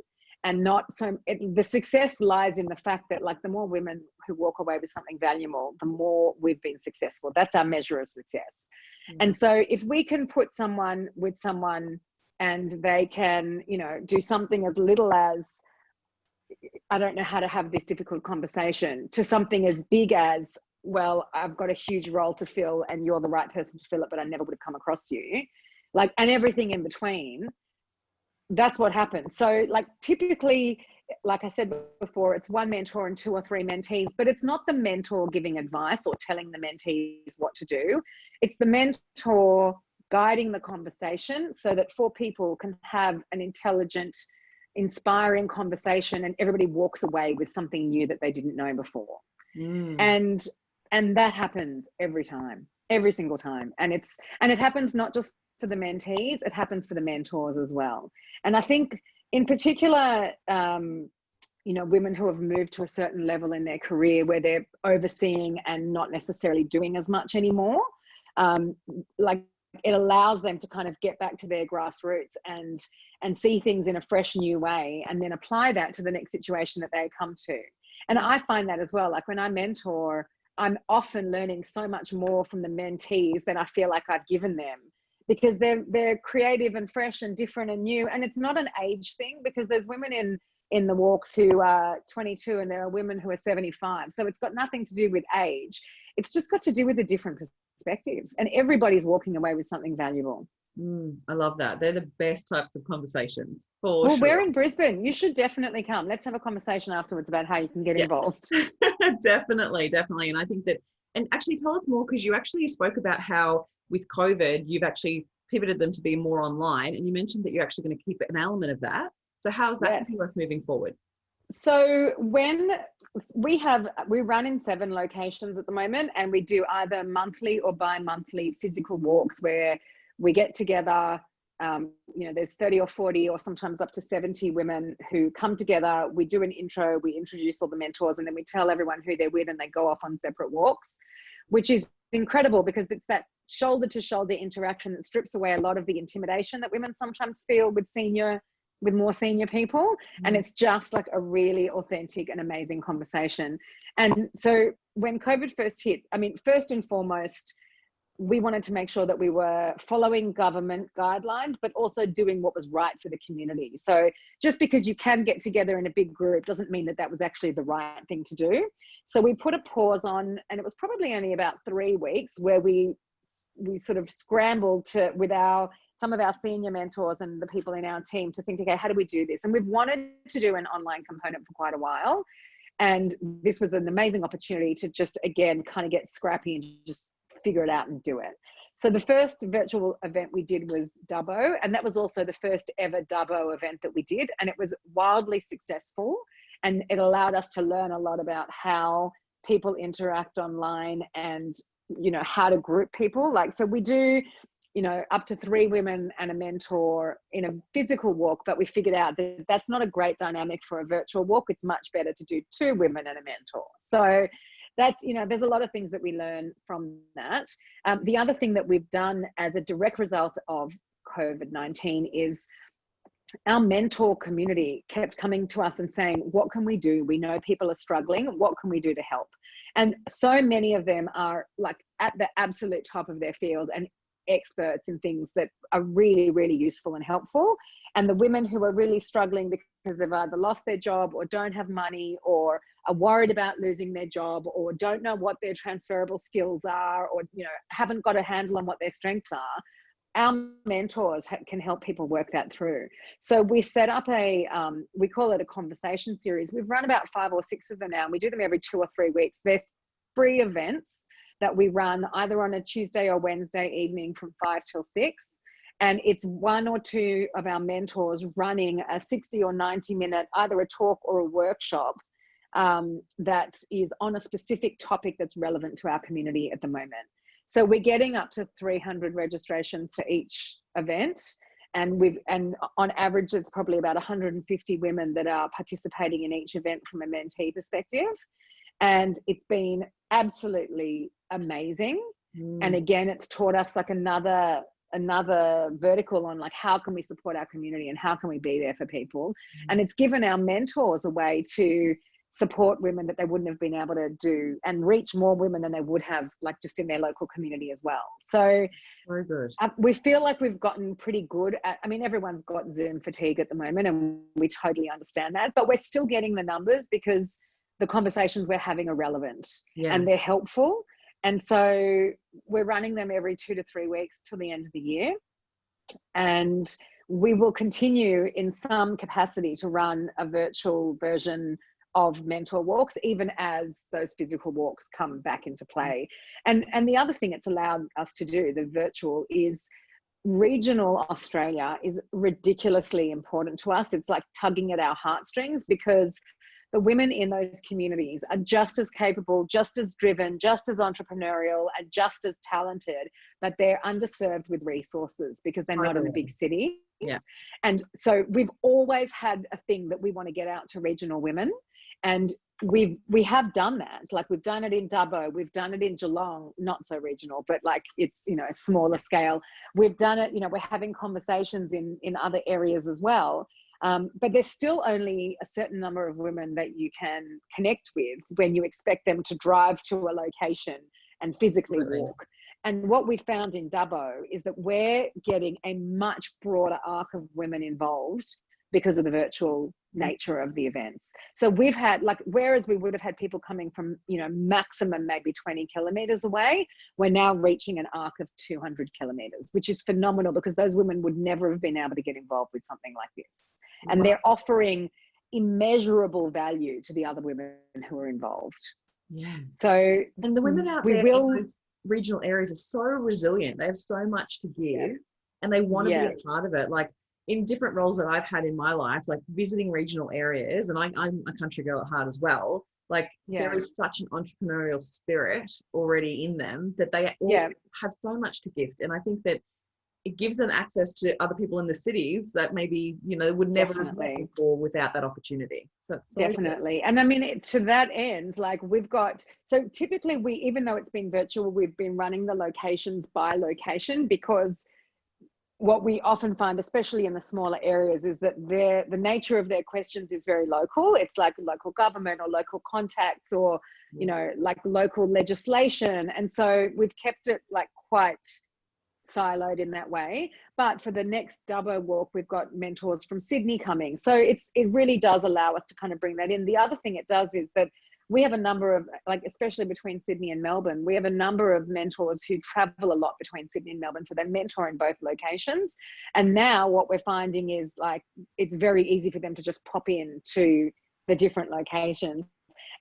and the success lies in the fact that, like, the more women who walk away with something valuable, the more we've been successful. That's our measure of success. And so if we can put someone with someone and they can, do something as little as, I don't know how to have this difficult conversation, to something as big as, well, I've got a huge role to fill and you're the right person to fill it, but I never would have come across you, like, and everything in between. That's what happens. So, like, typically, like I said before, it's one mentor and 2 or 3 mentees, but it's not the mentor giving advice or telling the mentees what to do. It's the mentor guiding the conversation so that 4 people can have an intelligent, inspiring conversation, and everybody walks away with something new that they didn't know before. And that happens every time, every single time. And it happens not just for the mentees, it happens for the mentors as well. And I think in particular, women who have moved to a certain level in their career where they're overseeing and not necessarily doing as much anymore, like, it allows them to kind of get back to their grassroots and see things in a fresh new way, and then apply that to the next situation that they come to. And I find that as well, like, when I mentor, I'm often learning so much more from the mentees than I feel like I've given them, because they're creative and fresh and different and new. And it's not an age thing, because there's women in the walks who are 22 and there are women who are 75. So it's got nothing to do with age. It's just got to do with a different perspective, and everybody's walking away with something valuable. I love that. They're the best types of conversations for Well, we're sure. in Brisbane. You should definitely come. Let's have a conversation afterwards about how you can get Yeah, involved. definitely, definitely. And I think that, and actually tell us more, because you actually spoke about how with COVID, you've actually pivoted them to be more online. And you mentioned that you're actually going to keep an element of that. So how is that going to Yes. work moving forward? So when we run in 7 locations at the moment, and we do either monthly or bi-monthly physical walks where we get together. There's 30 or 40 or sometimes up to 70 women who come together. We do an intro, we introduce all the mentors, and then we tell everyone who they're with, and they go off on separate walks, which is incredible because it's that shoulder to shoulder interaction that strips away a lot of the intimidation that women sometimes feel with more senior people. And it's just like a really authentic and amazing conversation. And so when COVID first hit, I mean, first and foremost, we wanted to make sure that we were following government guidelines, but also doing what was right for the community. So just because you can get together in a big group doesn't mean that that was actually the right thing to do. So we put a pause on, and it was probably only about 3 weeks where we sort of scrambled with some of our senior mentors and the people in our team to think, okay, how do we do this? And we've wanted to do an online component for quite a while. And this was an amazing opportunity to just, again, kind of get scrappy and just figure it out and do it. So the first virtual event we did was Dubbo, and that was also the first ever Dubbo event that we did. And it was wildly successful, and it allowed us to learn a lot about how people interact online and, how to group people. So we do, up to 3 women and a mentor in a physical walk, but we figured out that that's not a great dynamic for a virtual walk. It's much better to do 2 women and a mentor. So that's, there's a lot of things that we learn from that. The other thing that we've done as a direct result of COVID-19 is our mentor community kept coming to us and saying, what can we do? We know people are struggling. What can we do to help? And so many of them are like at the absolute top of their field and experts in things that are really, really useful and helpful. And the women who are really struggling because they've either lost their job or don't have money or are worried about losing their job or don't know what their transferable skills are or, haven't got a handle on what their strengths are, our mentors can help people work that through. So we set up we call it a conversation series. We've run about 5 or 6 of them now. And we do them every 2 or 3 weeks. They're free events that we run either on a Tuesday or Wednesday evening from 5 till 6. And it's 1 or 2 of our mentors running a 60 or 90 minute, either a talk or a workshop that is on a specific topic that's relevant to our community at the moment. So we're getting up to 300 registrations for each event. And on average, it's probably about 150 women that are participating in each event from a mentee perspective. And it's been absolutely amazing. And again, it's taught us like another vertical on like, how can we support our community and how can we be there for people? And it's given our mentors a way to support women that they wouldn't have been able to do and reach more women than they would have like just in their local community as well. So very good. We feel like we've gotten pretty good at, I mean, everyone's got Zoom fatigue at the moment and we totally understand that, but we're still getting the numbers because the conversations we're having are relevant and they're helpful. And so we're running them every 2 to 3 weeks till the end of the year. And we will continue in some capacity to run a virtual version of mentor walks, even as those physical walks come back into play. And the other thing it's allowed us to do, the virtual, is regional Australia is ridiculously important to us. It's like tugging at our heartstrings because the women in those communities are just as capable, just as driven, just as entrepreneurial, and just as talented, but they're underserved with resources because they're not in the big cities. Yeah. And so we've always had a thing that we want to get out to regional women. And we have done that. Like we've done it in Dubbo, we've done it in Geelong, not so regional, but like it's, a smaller scale. We've done it, we're having conversations in other areas as well. But there's still only a certain number of women that you can connect with when you expect them to drive to a location and physically walk. And what we found in Dubbo is that we're getting a much broader arc of women involved because of the virtual nature of the events. So we've had, like, whereas we would have had people coming from, you know, maximum maybe 20 kilometers away, we're now reaching an arc of 200 kilometers, which is phenomenal, because those women would never have been able to get involved with something like this. And they're offering immeasurable value to the other women who are involved. Yeah. So, and the women out we there will, in those regional areas are so resilient. They have so much to give, and they want to be a part of it. Like, in different roles that I've had in my life, like visiting regional areas, and I'm a country girl at heart as well. Like, there is such an entrepreneurial spirit already in them that they all have so much to gift. And I think that it gives them access to other people in the cities that maybe, you know, would never have met before without that opportunity. So definitely. And I mean, to that end, like, we've got, so typically we, even though it's been virtual, we've been running the locations by location, because what we often find, especially in the smaller areas, is that the nature of their questions is very local. It's like local government or local contacts, or, you know, like local legislation. And so we've kept it like quite siloed in that way. But for the next Dubbo walk, we've got mentors from Sydney coming. So it really does allow us to kind of bring that in. The other thing it does is that we have a number of, like, especially between Sydney and Melbourne, we have a number of mentors who travel a lot between Sydney and Melbourne. So they mentor in both locations. And now what we're finding is, like, it's very easy for them to just pop in to the different locations.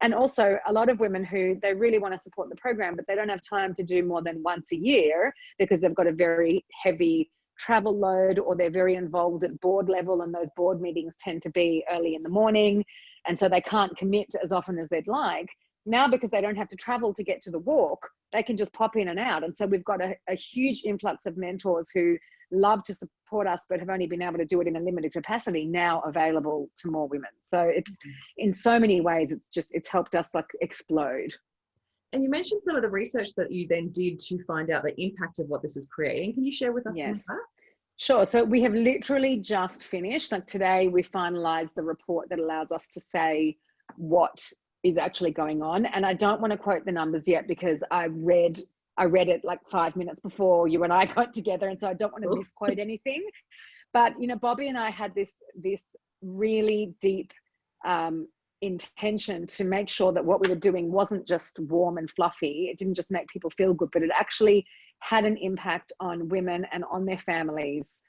And also a lot of women who, they really want to support the program, but they don't have time to do more than once a year because they've got a very heavy travel load, or they're very involved at board level, and those board meetings tend to be early in the morning. And so they can't commit as often as they'd like. Now, because they don't have to travel to get to the walk, they can just pop in and out. And so we've got a huge influx of mentors who love to support us, but have only been able to do it in a limited capacity, now available to more women. So it's, in so many ways, it's helped us like explode. And you mentioned some of the research that you then did to find out the impact of what this is creating. Can you share with us some of that? Sure. So we have literally just finished. Like, today we finalized the report that allows us to say what is actually going on. And I don't want to quote the numbers yet, because I read it like 5 minutes before you and I got together. And so I don't want to misquote anything. But, you know, Bobby and I had this really deep intention to make sure that what we were doing wasn't just warm and fluffy. It didn't just make people feel good, but it actually had an impact on women and on their families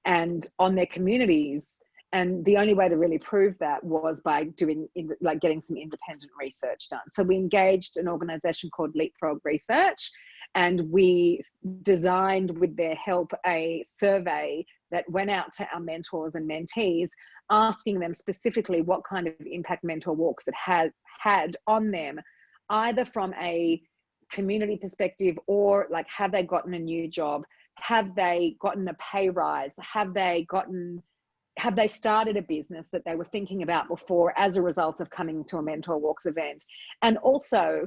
and on their communities. And the only way to really prove that was by getting some independent research done. So we engaged an organization called Leapfrog Research, and we designed, with their help, a survey that went out to our mentors and mentees, asking them specifically what kind of impact Mentor Walks had on them, either from a community perspective, or like, have they gotten a new job? Have they gotten a pay rise? Have they started a business that they were thinking about before as a result of coming to a Mentor Walks event? And also,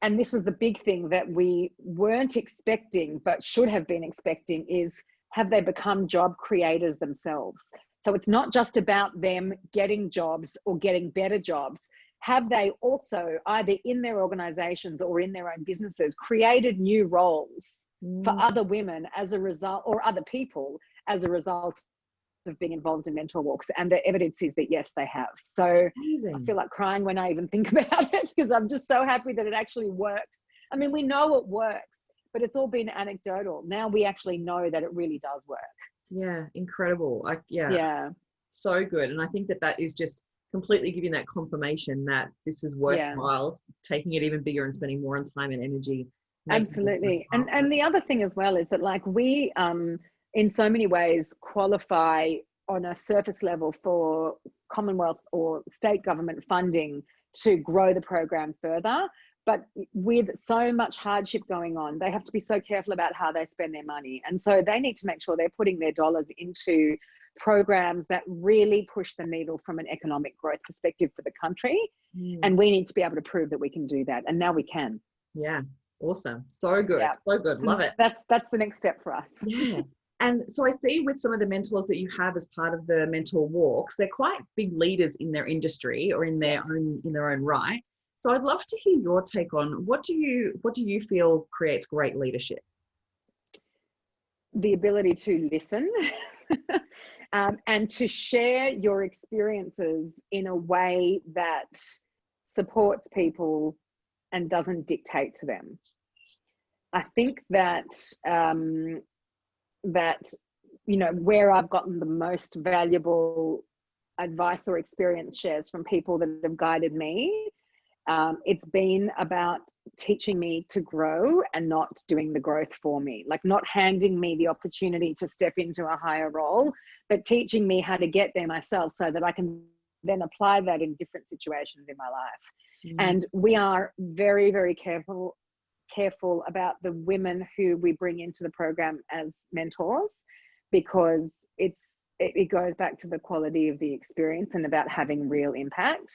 and this was the big thing that we weren't expecting but should have been expecting, is, have they become job creators themselves? So it's not just about them getting jobs or getting better jobs. Have they also, either in their organizations or in their own businesses, created new roles for other women as a result, or other people as a result of being involved in Mentor Walks? And the evidence is that yes, they have. So amazing. I feel like crying when I even think about it, because I'm just so happy that it actually works. I mean, we know it works, but it's all been anecdotal. Now we actually know that it really does work. Yeah, incredible. So good. And I think that is just completely giving that confirmation that this is worthwhile, taking it even bigger and spending more on time and energy. Absolutely. And the other thing as well is that, like, we in so many ways qualify on a surface level for Commonwealth or state government funding to grow the program further. But with so much hardship going on, they have to be so careful about how they spend their money. And so they need to make sure they're putting their dollars into programs that really push the needle from an economic growth perspective for the country. And we need to be able to prove that we can do that. And now we can. Yeah. Awesome. So good. Yeah. So good. Love it. That's the next step for us. Yeah. And so I see with some of the mentors that you have as part of the Mentor Walks, they're quite big leaders in their industry or in their own right. So I'd love to hear your take on what do you feel creates great leadership? The ability to listen and to share your experiences in a way that supports people and doesn't dictate to them. I think that where I've gotten the most valuable advice or experience shares from people that have guided me, it's been about teaching me to grow and not doing the growth for me, like not handing me the opportunity to step into a higher role, but teaching me how to get there myself so that I can then apply that in different situations in my life. And we are very, very careful about the women who we bring into the program as mentors, because it goes back to the quality of the experience and about having real impact.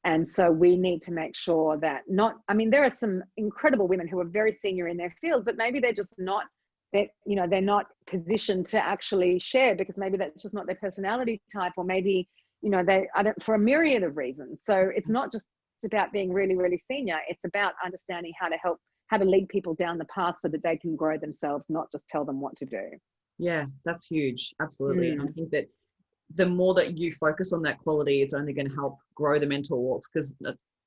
And so we need to make sure that there are some incredible women who are very senior in their field, but maybe they're just not, they're not positioned to actually share because maybe that's just not their personality type, or maybe, for a myriad of reasons. So it's not just about being really, really senior. It's about understanding how to lead people down the path so that they can grow themselves, not just tell them what to do. Yeah, that's huge. Absolutely. And I think that the more that you focus on that quality, it's only going to help grow the mentor walks, because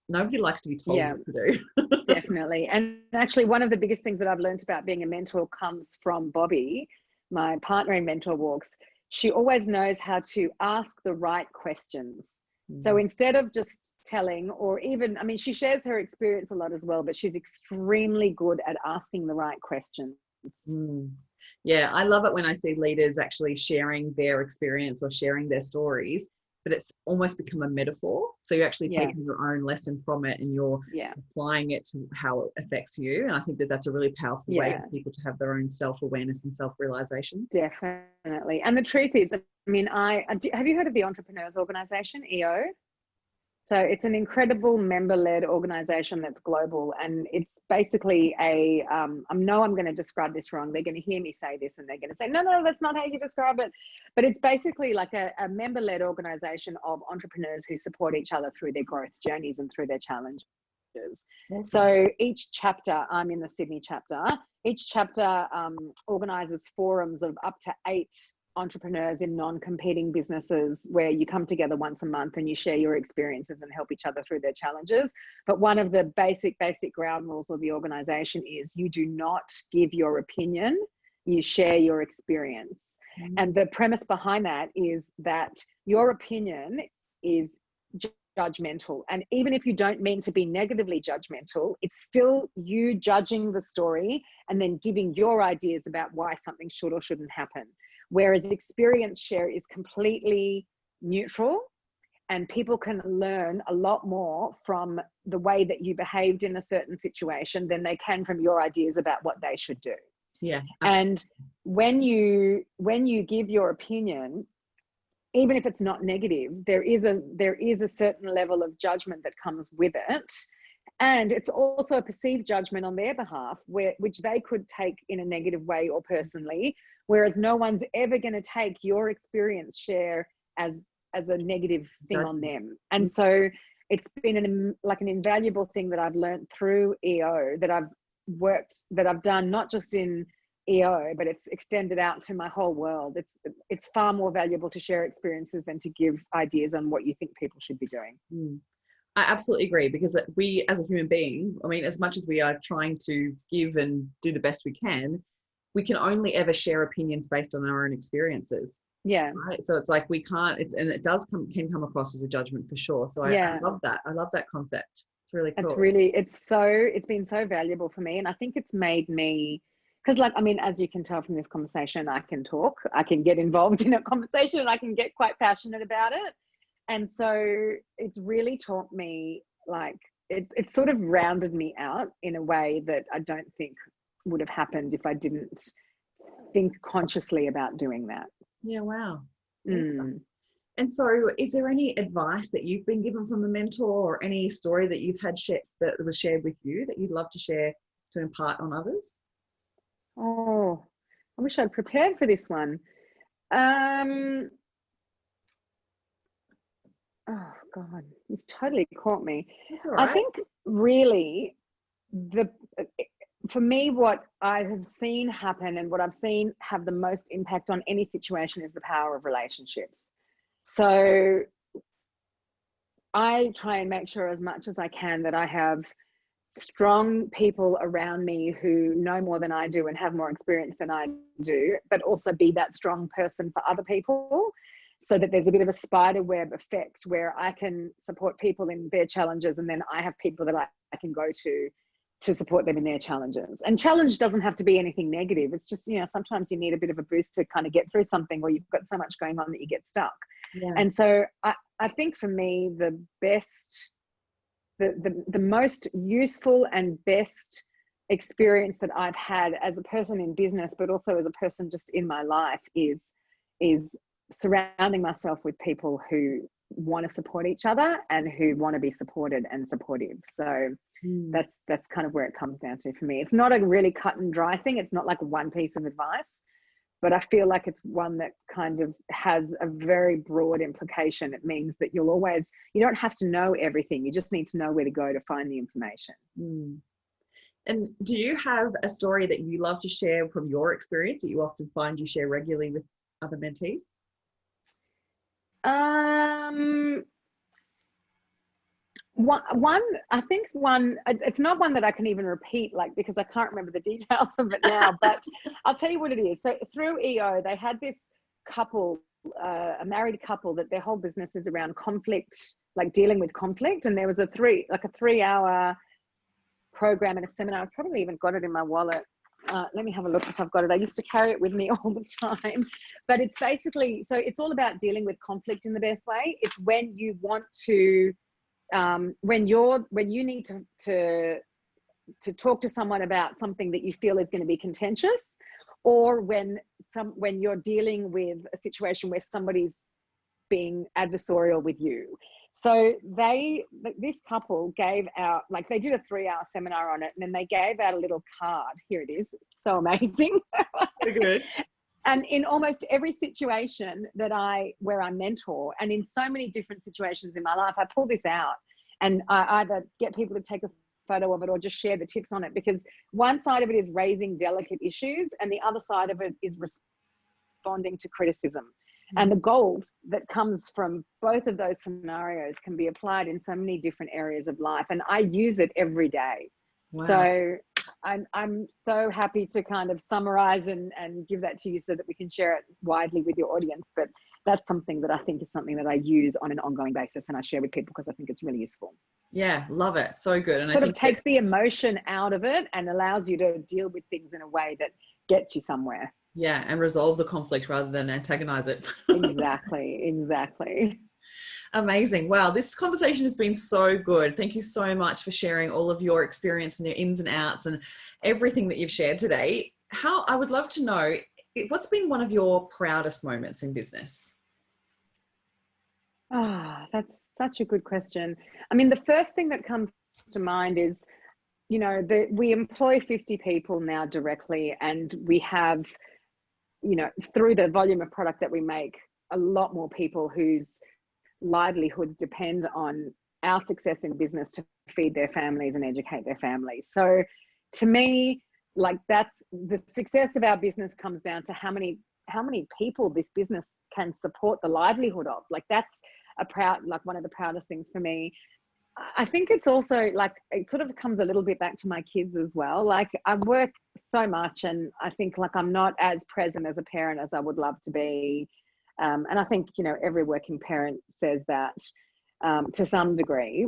nobody likes to be told what to do. Definitely. And actually, one of the biggest things that I've learned about being a mentor comes from Bobby, my partner in Mentor Walks. She always knows how to ask the right questions. So instead of just telling, or even, she shares her experience a lot as well, but she's extremely good at asking the right questions. Yeah, I love it when I see leaders actually sharing their experience or sharing their stories, but it's almost become a metaphor. So you're actually taking your own lesson from it and you're applying it to how it affects you. And I think that that's a really powerful way for people to have their own self-awareness and self-realization. Definitely. And the truth is, have you heard of the Entrepreneurs Organization, EO? So it's an incredible member-led organization that's global, and it's basically I know I'm going to describe this wrong. They're going to hear me say this and they're going to say, no, that's not how you describe it. But it's basically like a member-led organization of entrepreneurs who support each other through their growth journeys and through their challenges. Awesome. So each chapter, I'm in the Sydney chapter, each chapter organizes forums of up to 8 entrepreneurs in non-competing businesses, where you come together once a month and you share your experiences and help each other through their challenges. But one of the basic ground rules of the organization is you do not give your opinion, you share your experience. And the premise behind that is that your opinion is judgmental, and even if you don't mean to be negatively judgmental, it's still you judging the story and then giving your ideas about why something should or shouldn't happen. Whereas experience share is completely neutral, and people can learn a lot more from the way that you behaved in a certain situation than they can from your ideas about what they should do. Yeah. Absolutely. And when you give your opinion, even if it's not negative, there is a certain level of judgment that comes with it. And it's also a perceived judgment on their behalf, which they could take in a negative way or personally, whereas no one's ever going to take your experience share as a negative thing on them. And so it's been an invaluable thing that I've learned through EO, that I've done not just in EO, but it's extended out to my whole world. It's far more valuable to share experiences than to give ideas on what you think people should be doing. I absolutely agree, because we as a human being, as much as we are trying to give and do the best we can only ever share opinions based on our own experiences. Yeah. Right. So it's like we can't, and it can come across as a judgment for sure. So I love that. I love that concept. It's really cool. It's been so valuable for me. And I think it's made me, because as you can tell from this conversation, I can talk, I can get involved in a conversation, and I can get quite passionate about it. And so it's really taught me, it's sort of rounded me out in a way that I don't think would have happened if I didn't think consciously about doing that. Yeah, wow. And so is there any advice that you've been given from a mentor, or any story that you've had that was shared with you that you'd love to share to impart on others? Oh, I wish I'd prepared for this one. Oh God, you've totally caught me. That's all right. I think really for me, what I have seen happen and what I've seen have the most impact on any situation is the power of relationships. So I try and make sure as much as I can that I have strong people around me who know more than I do and have more experience than I do, but also be that strong person for other people, so that there's a bit of a spider web effect where I can support people in their challenges, and then I have people that I can go to support them in their challenges. And challenge doesn't have to be anything negative. It's just, you know, sometimes you need a bit of a boost to kind of get through something, or you've got so much going on that you get stuck. Yeah. And so I think for me, the best, the most useful and best experience that I've had as a person in business, but also as a person just in my life, is surrounding myself with people who want to support each other and who want to be supported and supportive. So that's kind of where it comes down to for me. It's not a really cut and dry thing. It's not like one piece of advice, but I feel like it's one that kind of has a very broad implication. It means that you don't have to know everything. You just need to know where to go to find the information. And do you have a story that you love to share from your experience that you often find you share regularly with other mentees? It's not one that I can even repeat, like, because I can't remember the details of it now, but I'll tell you what it is. So through EO, they had this couple, a married couple, that their whole business is around conflict, like dealing with conflict. And there was a 3-hour program and a seminar. I've probably even got it in my wallet. Let me have a look if I've got it. I used to carry it with me all the time. But it's basically, so it's all about dealing with conflict in the best way. It's when you want to, when you need to talk to someone about something that you feel is going to be contentious, or when you're dealing with a situation where somebody's being adversarial with you. So this couple gave out, like, they did a 3-hour seminar on it, and then they gave out a little card. Here it is. It's so amazing. So good. And in almost every situation where I mentor, and in so many different situations in my life, I pull this out and I either get people to take a photo of it or just share the tips on it, because one side of it is raising delicate issues and the other side of it is responding to criticism. And the gold that comes from both of those scenarios can be applied in so many different areas of life. And I use it every day. Wow. So I'm so happy to kind of summarize and give that to you so that we can share it widely with your audience. But that's something that I think is something that I use on an ongoing basis, and I share with people because I think it's really useful. Yeah, love it. So good. And I think it takes the emotion out of it and allows you to deal with things in a way that gets you somewhere. Yeah, and resolve the conflict rather than antagonize it. Exactly. Amazing. Wow, this conversation has been so good. Thank you so much for sharing all of your experience and your ins and outs and everything that you've shared today. I would love to know, what's been one of your proudest moments in business? That's such a good question. I mean, the first thing that comes to mind is, you know, we employ 50 people now directly, and we have, you know, through the volume of product that we make, a lot more people whose livelihoods depend on our success in business to feed their families and educate their families. So to me, like, that's the success of our business comes down to how many people this business can support the livelihood of. Like, that's one of the proudest things for me. I think it's also, like, it sort of comes a little bit back to my kids as well. Like, I work so much, and I think, like, I'm not as present as a parent as I would love to be. And I think, you know, every working parent says that to some degree.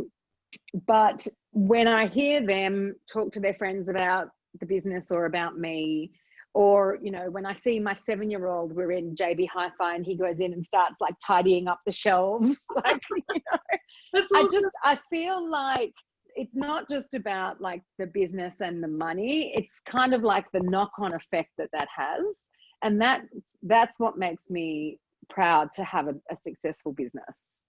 But when I hear them talk to their friends about the business or about me, or, you know, when I see my 7-year-old, we're in JB Hi-Fi and he goes in and starts, like, tidying up the shelves, like, you know, that's awesome. I feel like it's not just about, like, the business and the money. It's kind of like the knock-on effect that has. And that's what makes me proud to have a successful business.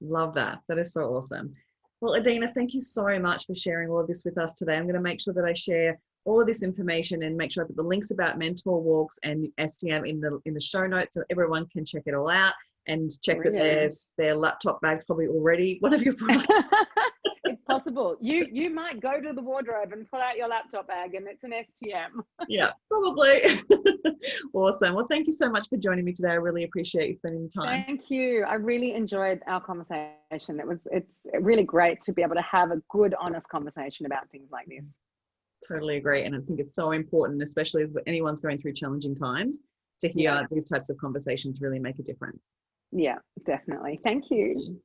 Love that. That is so awesome. Well, Adina, thank you so much for sharing all of this with us today. I'm going to make sure that I share all of this information and make sure I put the links about mentor walks and STM in the show notes so everyone can check it all out and check that their laptop bag's probably already one of your products. It's possible. possible. You might go to the wardrobe and pull out your laptop bag and it's an STM. Yeah, probably. Awesome. Well, thank you so much for joining me today. I really appreciate you spending the time. Thank you. I really enjoyed our conversation. It's really great to be able to have a good, honest conversation about things like this. Totally agree. And I think it's so important, especially as anyone's going through challenging times, to hear these types of conversations really make a difference. Yeah, definitely. Thank you.